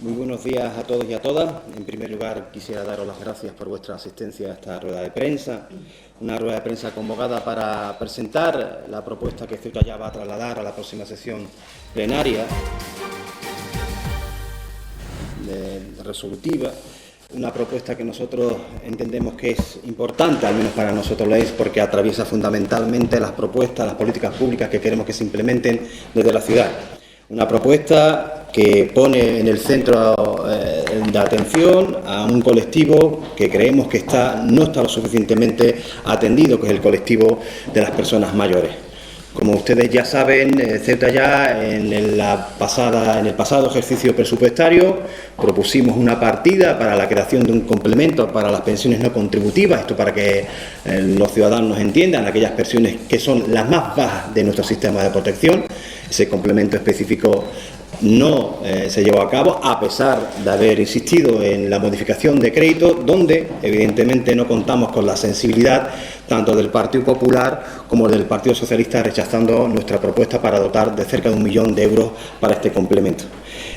Muy buenos días a todos y a todas. En primer lugar, quisiera daros las gracias por vuestra asistencia a esta rueda de prensa. Una rueda de prensa convocada para presentar la propuesta que Ceuta ya va a trasladar a la próxima sesión plenaria resolutiva. Una propuesta que nosotros entendemos que es importante, al menos para nosotros lo es, porque atraviesa fundamentalmente las propuestas, las políticas públicas que queremos que se implementen desde la ciudad. Una propuesta que pone en el centro de atención a un colectivo que creemos que no está lo suficientemente atendido, que es el colectivo de las personas mayores. Como ustedes ya saben, Ceuta ya en el pasado ejercicio presupuestario propusimos una partida para la creación de un complemento para las pensiones no contributivas, esto para que los ciudadanos entiendan, aquellas pensiones que son las más bajas de nuestro sistema de protección. Ese complemento específico no se llevó a cabo, a pesar de haber insistido en la modificación de crédito, donde evidentemente no contamos con la sensibilidad tanto del Partido Popular como del Partido Socialista, rechazando nuestra propuesta para dotar de cerca de 1 millón de euros para este complemento.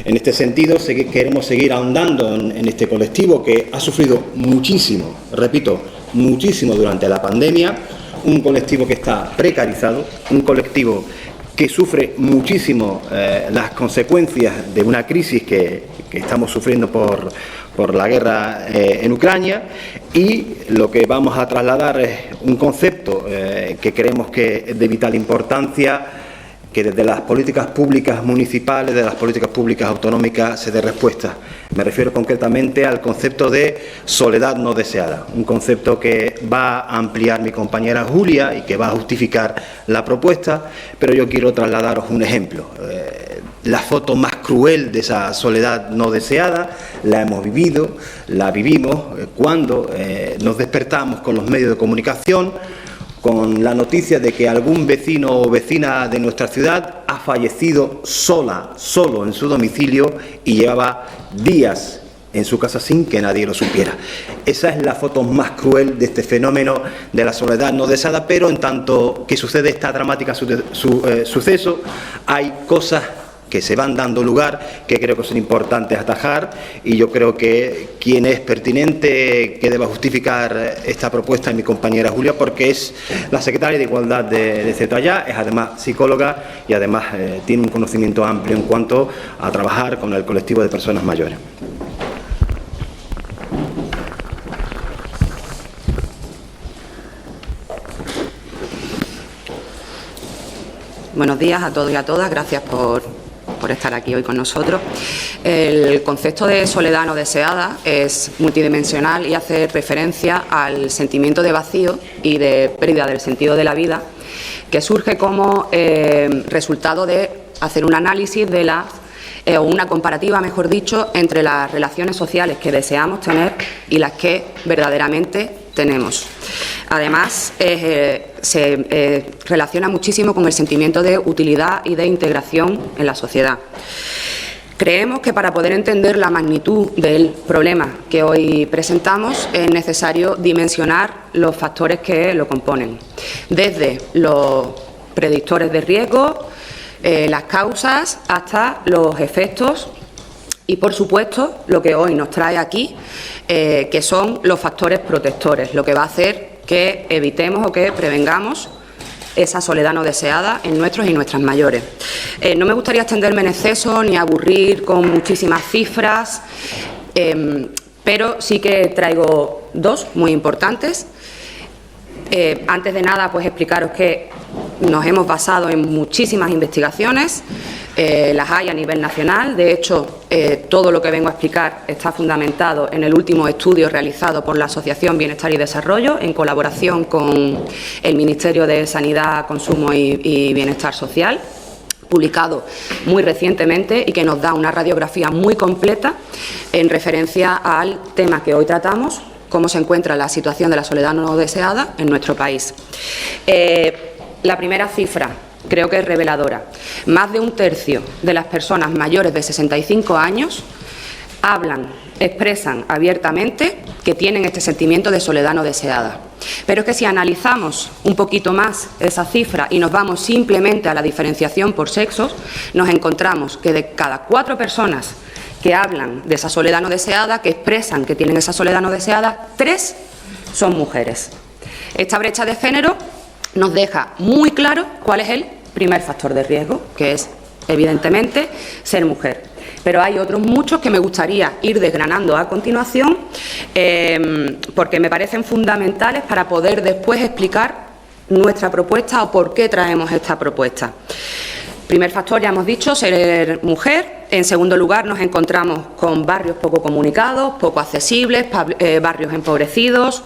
En este sentido, queremos seguir ahondando en este colectivo que ha sufrido muchísimo, repito, muchísimo durante la pandemia, un colectivo que está precarizado, un colectivo que sufre muchísimo las consecuencias de una crisis que estamos sufriendo por la guerra en Ucrania, y lo que vamos a trasladar es un concepto que creemos que es de vital importancia, que desde las políticas públicas municipales, de las políticas públicas autonómicas se dé respuesta. Me refiero concretamente al concepto de soledad no deseada, un concepto que va a ampliar mi compañera Julia y que va a justificar la propuesta, pero yo quiero trasladaros un ejemplo. La foto más cruel de esa soledad no deseada la hemos vivido, la vivimos cuando nos despertamos con los medios de comunicación con la noticia de que algún vecino o vecina de nuestra ciudad ha fallecido solo en su domicilio y llevaba días en su casa sin que nadie lo supiera. Esa es la foto más cruel de este fenómeno de la soledad no deseada, pero en tanto que sucede esta dramática suceso, hay cosas que se van dando lugar, que creo que son importantes atajar, y yo creo que quien es pertinente que deba justificar esta propuesta es mi compañera Julia, porque es la secretaria de Igualdad de Ceuta Ya, es además psicóloga y además tiene un conocimiento amplio en cuanto a trabajar con el colectivo de personas mayores. Buenos días a todos y a todas, gracias por estar aquí hoy con nosotros. El concepto de soledad no deseada es multidimensional y hace referencia al sentimiento de vacío y de pérdida del sentido de la vida que surge como resultado de hacer un análisis de o una comparativa, mejor dicho, entre las relaciones sociales que deseamos tener y las que verdaderamente tenemos. Además, se relaciona muchísimo con el sentimiento de utilidad y de integración en la sociedad. Creemos que para poder entender la magnitud del problema que hoy presentamos es necesario dimensionar los factores que lo componen, desde los predictores de riesgo, las causas, hasta los efectos y, por supuesto, lo que hoy nos trae aquí, que son los factores protectores, lo que va a hacer que evitemos o que prevengamos esa soledad no deseada en nuestros y nuestras mayores. No me gustaría extenderme en exceso ni aburrir con muchísimas cifras, pero sí que traigo dos muy importantes. Antes de nada, pues explicaros que nos hemos basado en muchísimas investigaciones, las hay a nivel nacional. De hecho, todo lo que vengo a explicar está fundamentado en el último estudio realizado por la Asociación Bienestar y Desarrollo en colaboración con el Ministerio de Sanidad, Consumo y Bienestar Social, publicado muy recientemente y que nos da una radiografía muy completa en referencia al tema que hoy tratamos, cómo se encuentra la situación de la soledad no deseada en nuestro país. La primera cifra creo que es reveladora. Más de 1/3 de las personas mayores de 65 años expresan abiertamente que tienen este sentimiento de soledad no deseada. Pero es que si analizamos un poquito más esa cifra y nos vamos simplemente a la diferenciación por sexos, nos encontramos que de cada 4 personas que hablan de esa soledad no deseada, que expresan que tienen esa soledad no deseada, 3 son mujeres. Esta brecha de género nos deja muy claro cuál es el primer factor de riesgo, que es, evidentemente, ser mujer. Pero hay otros muchos que me gustaría ir desgranando a continuación, porque me parecen fundamentales para poder después explicar nuestra propuesta o por qué traemos esta propuesta. Primer factor, ya hemos dicho, ser mujer. En segundo lugar, nos encontramos con barrios poco comunicados, poco accesibles, barrios empobrecidos,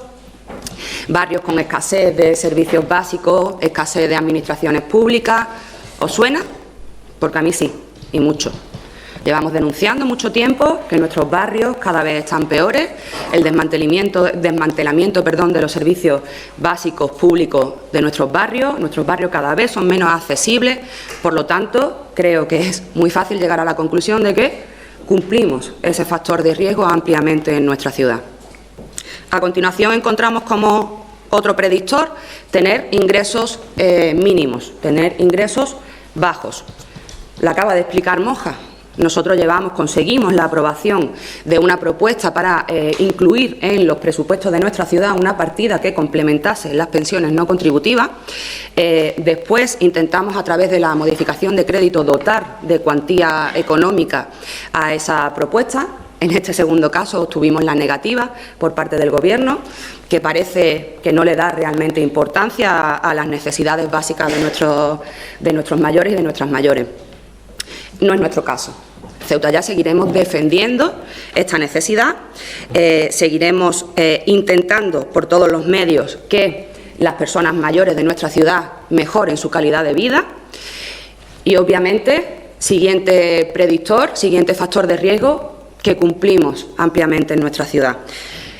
barrios con escasez de servicios básicos, escasez de administraciones públicas. ¿Os suena? Porque a mí sí, y mucho. Llevamos denunciando mucho tiempo que nuestros barrios cada vez están peores, el desmantelamiento de los servicios básicos públicos de nuestros barrios cada vez son menos accesibles, por lo tanto, creo que es muy fácil llegar a la conclusión de que cumplimos ese factor de riesgo ampliamente en nuestra ciudad. A continuación encontramos como otro predictor tener ingresos mínimos, tener ingresos bajos. La acaba de explicar Moja. Nosotros conseguimos la aprobación de una propuesta para incluir en los presupuestos de nuestra ciudad una partida que complementase las pensiones no contributivas. Después intentamos, a través de la modificación de crédito, dotar de cuantía económica a esa propuesta. En este segundo caso obtuvimos la negativa por parte del Gobierno, que parece que no le da realmente importancia a las necesidades básicas de nuestros mayores y de nuestras mayores. No es nuestro caso. Ceuta ya seguiremos defendiendo esta necesidad, seguiremos intentando por todos los medios que las personas mayores de nuestra ciudad mejoren su calidad de vida y, obviamente, siguiente predictor, siguiente factor de riesgo, que cumplimos ampliamente en nuestra ciudad.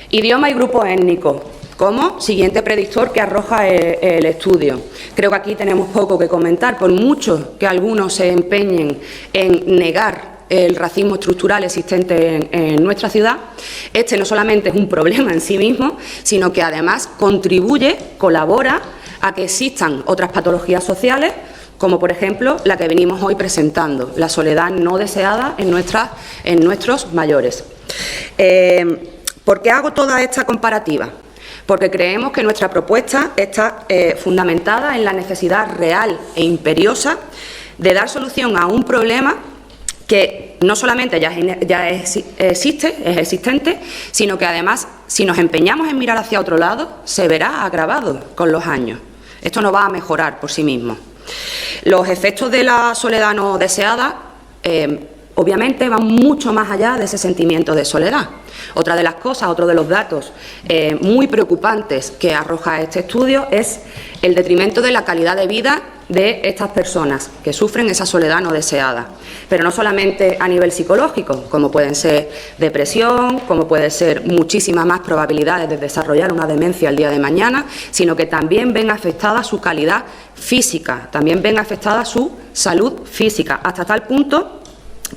Idioma y grupo étnico. Como siguiente predictor que arroja el estudio. Creo que aquí tenemos poco que comentar, por mucho que algunos se empeñen en negar el racismo estructural existente en nuestra ciudad. Este no solamente es un problema en sí mismo, sino que además colabora a que existan otras patologías sociales, como por ejemplo la que venimos hoy presentando, la soledad no deseada en nuestros mayores. ¿Por qué hago toda esta comparativa? Porque creemos que nuestra propuesta está fundamentada en la necesidad real e imperiosa de dar solución a un problema que no solamente ya es existente, sino que además, si nos empeñamos en mirar hacia otro lado, se verá agravado con los años. Esto no va a mejorar por sí mismo. Los efectos de la soledad no deseada obviamente van mucho más allá de ese sentimiento de soledad. Otra de las cosas, otro de los datos muy preocupantes que arroja este estudio es el detrimento de la calidad de vida de estas personas que sufren esa soledad no deseada. Pero no solamente a nivel psicológico, como pueden ser depresión, como pueden ser muchísimas más probabilidades de desarrollar una demencia el día de mañana, sino que también ven afectada su calidad física, también ven afectada su salud física, hasta tal punto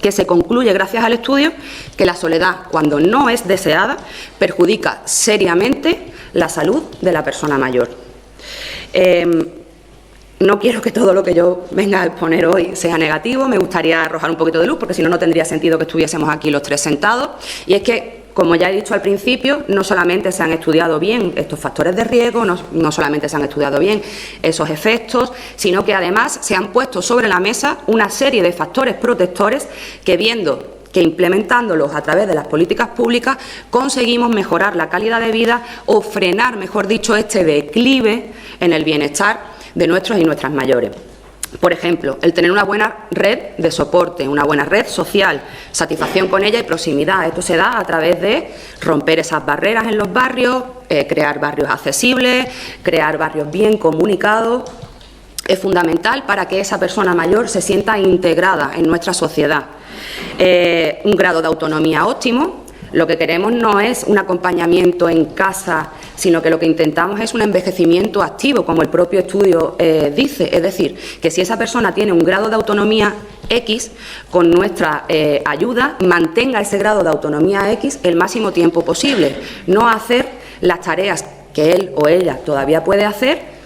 que se concluye, gracias al estudio, que la soledad, cuando no es deseada, perjudica seriamente la salud de la persona mayor. No quiero que todo lo que yo venga a exponer hoy sea negativo, me gustaría arrojar un poquito de luz, porque si no, no tendría sentido que estuviésemos aquí los tres sentados. Y es que, como ya he dicho al principio, no solamente se han estudiado bien estos factores de riesgo, no solamente se han estudiado bien esos efectos, sino que además se han puesto sobre la mesa una serie de factores protectores que, viendo que implementándolos a través de las políticas públicas conseguimos mejorar la calidad de vida o frenar, mejor dicho, este declive en el bienestar de nuestros y nuestras mayores. Por ejemplo, el tener una buena red de soporte, una buena red social, satisfacción con ella y proximidad. Esto se da a través de romper esas barreras en los barrios, crear barrios accesibles, crear barrios bien comunicados. Es fundamental para que esa persona mayor se sienta integrada en nuestra sociedad. Un grado de autonomía óptimo. Lo que queremos no es un acompañamiento en casa, sino que lo que intentamos es un envejecimiento activo, como el propio estudio dice. Es decir, que si esa persona tiene un grado de autonomía X, con nuestra ayuda mantenga ese grado de autonomía X el máximo tiempo posible. No hacer las tareas que él o ella todavía puede hacer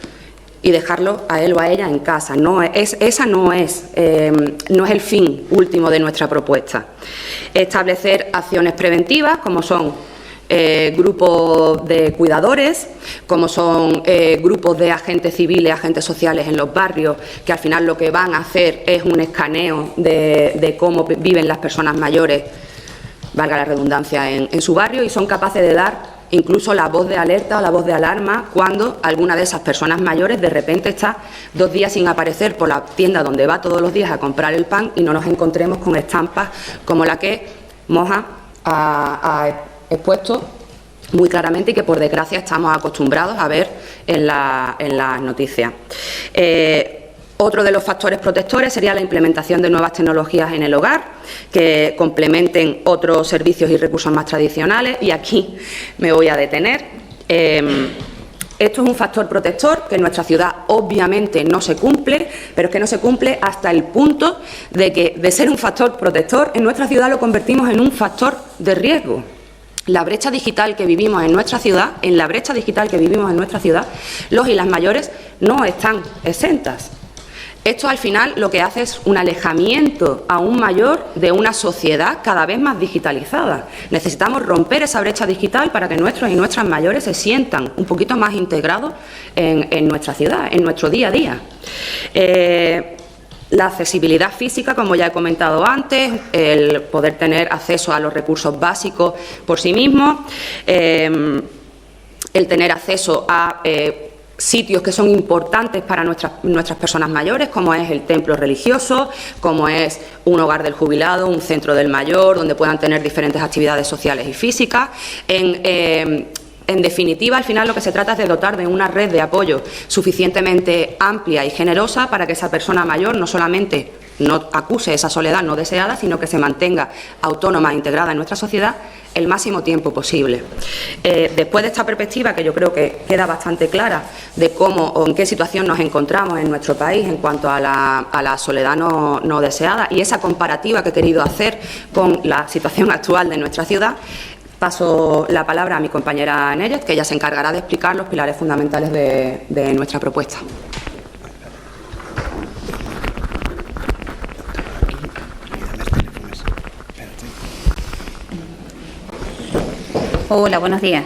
y dejarlo a él o a ella en casa. Esa no es el fin último de nuestra propuesta. Establecer acciones preventivas, como son grupos de cuidadores, como son grupos de agentes civiles, agentes sociales en los barrios, que al final lo que van a hacer es un escaneo de cómo viven las personas mayores, valga la redundancia, en su barrio, y son capaces de dar incluso la voz de alerta o la voz de alarma cuando alguna de esas personas mayores de repente está 2 días sin aparecer por la tienda donde va todos los días a comprar el pan y no nos encontremos con estampas como la que Moja ha expuesto muy claramente y que por desgracia estamos acostumbrados a ver en las noticias. Otro de los factores protectores sería la implementación de nuevas tecnologías en el hogar que complementen otros servicios y recursos más tradicionales, y aquí me voy a detener. Esto es un factor protector que en nuestra ciudad obviamente no se cumple, pero es que no se cumple hasta el punto de que de ser un factor protector en nuestra ciudad lo convertimos en un factor de riesgo. La brecha digital que vivimos en nuestra ciudad, los y las mayores no están exentas. Esto al final lo que hace es un alejamiento aún mayor de una sociedad cada vez más digitalizada. Necesitamos romper esa brecha digital para que nuestros y nuestras mayores se sientan un poquito más integrados en nuestra ciudad, en nuestro día a día. La accesibilidad física, como ya he comentado antes, el poder tener acceso a los recursos básicos por sí mismos, el tener acceso a sitios que son importantes para nuestras personas mayores, como es el templo religioso, como es un hogar del jubilado, un centro del mayor, donde puedan tener diferentes actividades sociales y físicas. En definitiva, al final lo que se trata es de dotar de una red de apoyo suficientemente amplia y generosa para que esa persona mayor no solamente no acuse esa soledad no deseada, sino que se mantenga autónoma e integrada en nuestra sociedad el máximo tiempo posible. Después de esta perspectiva, que yo creo que queda bastante clara de cómo o en qué situación nos encontramos en nuestro país en cuanto a la soledad no deseada, y esa comparativa que he querido hacer con la situación actual de nuestra ciudad, paso la palabra a mi compañera Neyet, que ella se encargará de explicar los pilares fundamentales de nuestra propuesta. Hola, buenos días.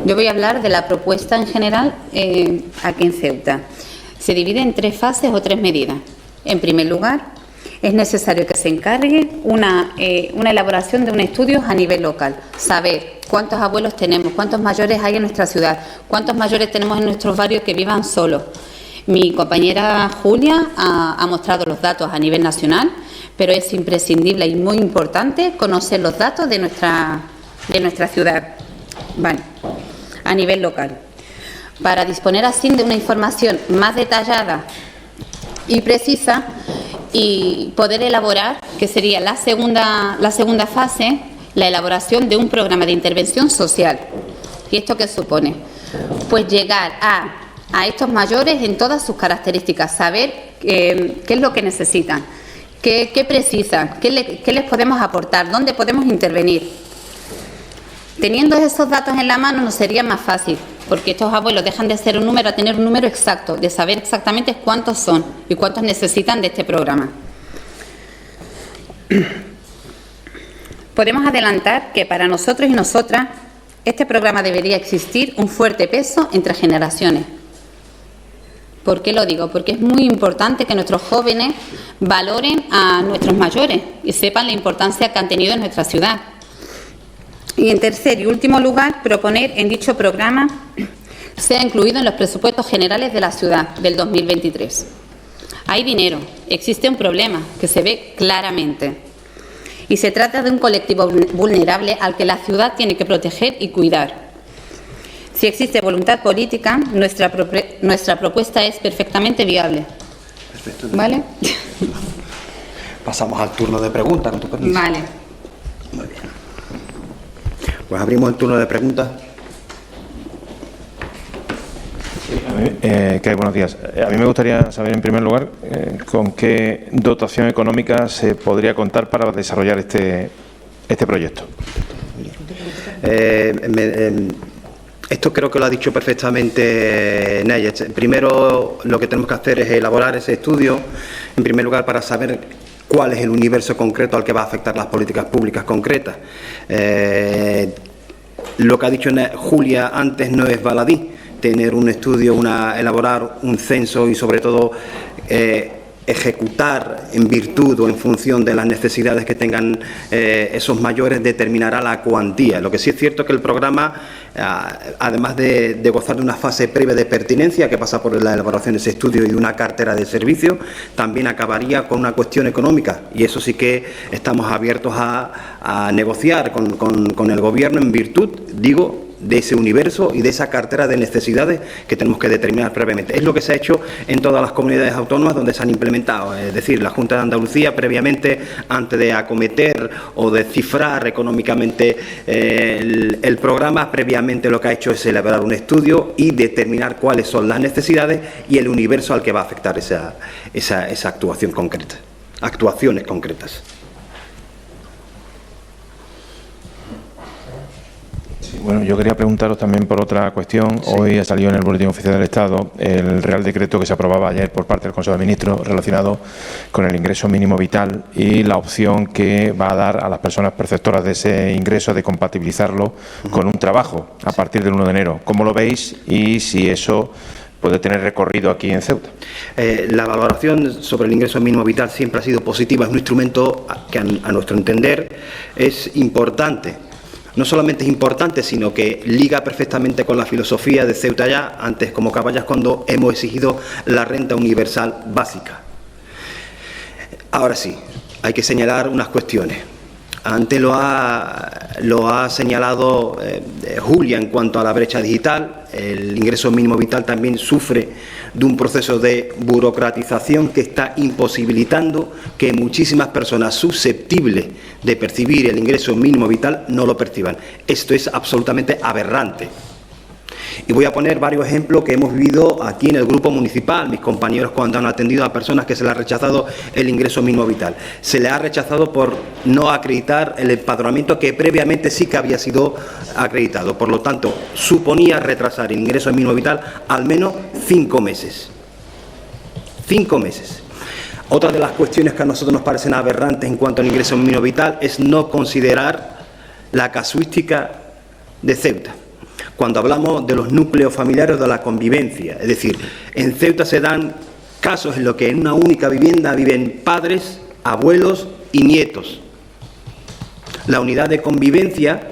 Yo voy a hablar de la propuesta en general aquí en Ceuta. Se divide en 3 fases o 3 medidas. En primer lugar, es necesario que se encargue una elaboración de un estudio a nivel local. Saber cuántos abuelos tenemos, cuántos mayores hay en nuestra ciudad, cuántos mayores tenemos en nuestros barrios que vivan solos. Mi compañera Julia ha mostrado los datos a nivel nacional, pero es imprescindible y muy importante conocer los datos de nuestra ciudad, vale, a nivel local, para disponer así de una información más detallada y precisa y poder elaborar, que sería la segunda fase, la elaboración de un programa de intervención social. ¿Y esto qué supone? Pues llegar a estos mayores en todas sus características, saber qué es lo que necesitan, qué precisan, qué les podemos aportar, dónde podemos intervenir. Teniendo esos datos en la mano nos sería más fácil, porque estos abuelos dejan de ser un número a tener un número exacto, de saber exactamente cuántos son y cuántos necesitan de este programa. Podemos adelantar que para nosotros y nosotras este programa debería existir un fuerte peso entre generaciones. ¿Por qué lo digo? Porque es muy importante que nuestros jóvenes valoren a nuestros mayores y sepan la importancia que han tenido en nuestra ciudad. Y en tercer y último lugar, proponer en dicho programa sea incluido en los presupuestos generales de la ciudad del 2023. Hay dinero, existe un problema que se ve claramente y se trata de un colectivo vulnerable al que la ciudad tiene que proteger y cuidar. Si existe voluntad política, nuestra propuesta es perfectamente viable. Perfecto. ¿Vale? Pasamos al turno de preguntas, con tu permiso. Vale. Muy bien. Pues abrimos el turno de preguntas. Buenos días. A mí me gustaría saber, en primer lugar, con qué dotación económica se podría contar para desarrollar este proyecto. Esto creo que lo ha dicho perfectamente Neyes. Primero, lo que tenemos que hacer es elaborar ese estudio, en primer lugar, para saber cuál es el universo concreto al que va a afectar las políticas públicas concretas. Lo que ha dicho Julia antes no es baladí. Tener un estudio, elaborar un censo y, sobre todo, ejecutar en virtud o en función de las necesidades que tengan esos mayores, determinará la cuantía. Lo que sí es cierto es que el programa, además de gozar de una fase previa de pertinencia que pasa por la elaboración de ese estudio y de una cartera de servicios, también acabaría con una cuestión económica, y eso sí que estamos abiertos a negociar con el Gobierno en virtud, digo, de ese universo y de esa cartera de necesidades que tenemos que determinar previamente. Es lo que se ha hecho en todas las comunidades autónomas donde se han implementado. Es decir, la Junta de Andalucía previamente, antes de acometer o de cifrar económicamente el programa, previamente lo que ha hecho es elaborar un estudio y determinar cuáles son las necesidades y el universo al que va a afectar esa actuación concreta. Actuaciones concretas. Bueno, yo quería preguntaros también por otra cuestión. Sí. Hoy ha salido en el Boletín Oficial del Estado el Real Decreto que se aprobaba ayer por parte del Consejo de Ministros relacionado con el ingreso mínimo vital y la opción que va a dar a las personas perceptoras de ese ingreso de compatibilizarlo con un trabajo a partir del 1 de enero. ¿Cómo lo veis y si eso puede tener recorrido aquí en Ceuta? La valoración sobre el ingreso mínimo vital siempre ha sido positiva. Es un instrumento que, a nuestro entender, es importante. No solamente es importante, sino que liga perfectamente con la filosofía de Ceuta Ya, antes como Caballas, cuando hemos exigido la renta universal básica. Ahora sí, hay que señalar unas cuestiones. Antes lo ha señalado Julia en cuanto a la brecha digital. El ingreso mínimo vital también sufre de un proceso de burocratización que está imposibilitando que muchísimas personas susceptibles de percibir el ingreso mínimo vital no lo perciban. Esto es absolutamente aberrante. Y voy a poner varios ejemplos que hemos vivido aquí en el grupo municipal, mis compañeros cuando han atendido a personas que se les ha rechazado el ingreso mínimo vital. Se les ha rechazado por no acreditar el empadronamiento que previamente sí que había sido acreditado. Por lo tanto, suponía retrasar el ingreso mínimo vital al menos 5 meses. 5 meses. Otra de las cuestiones que a nosotros nos parecen aberrantes en cuanto al ingreso mínimo vital es no considerar la casuística de Ceuta. Cuando hablamos de los núcleos familiares de la convivencia, es decir, en Ceuta se dan casos en los que en una única vivienda viven padres, abuelos y nietos. La unidad de convivencia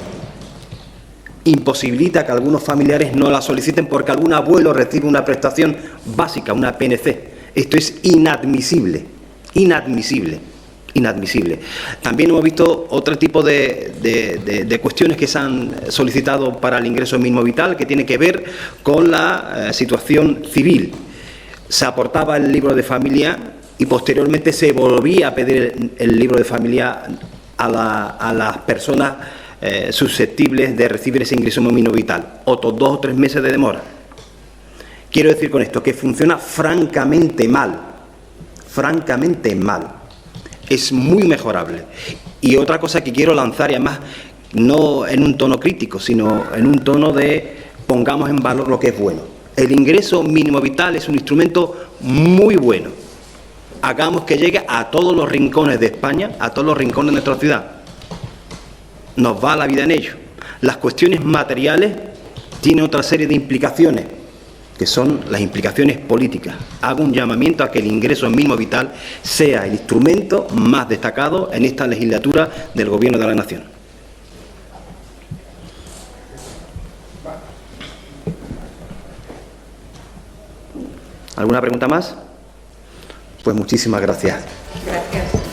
imposibilita que algunos familiares no la soliciten porque algún abuelo recibe una prestación básica, una PNC. Esto es inadmisible, inadmisible. Inadmisible. También hemos visto otro tipo de cuestiones que se han solicitado para el ingreso mínimo vital, que tiene que ver con la situación civil. Se aportaba el libro de familia y posteriormente se volvía a pedir el libro de familia a las personas susceptibles de recibir ese ingreso mínimo vital. Otros 2 o 3 meses de demora. Quiero decir con esto que funciona francamente mal. Francamente mal. Es muy mejorable. Y otra cosa que quiero lanzar, y además no en un tono crítico, sino en un tono de pongamos en valor lo que es bueno. El ingreso mínimo vital es un instrumento muy bueno. Hagamos que llegue a todos los rincones de España, a todos los rincones de nuestra ciudad. Nos va la vida en ello. Las cuestiones materiales tienen otra serie de implicaciones, que son las implicaciones políticas. Hago un llamamiento a que el ingreso mínimo vital sea el instrumento más destacado en esta legislatura del Gobierno de la Nación. ¿Alguna pregunta más? Pues muchísimas gracias. Gracias.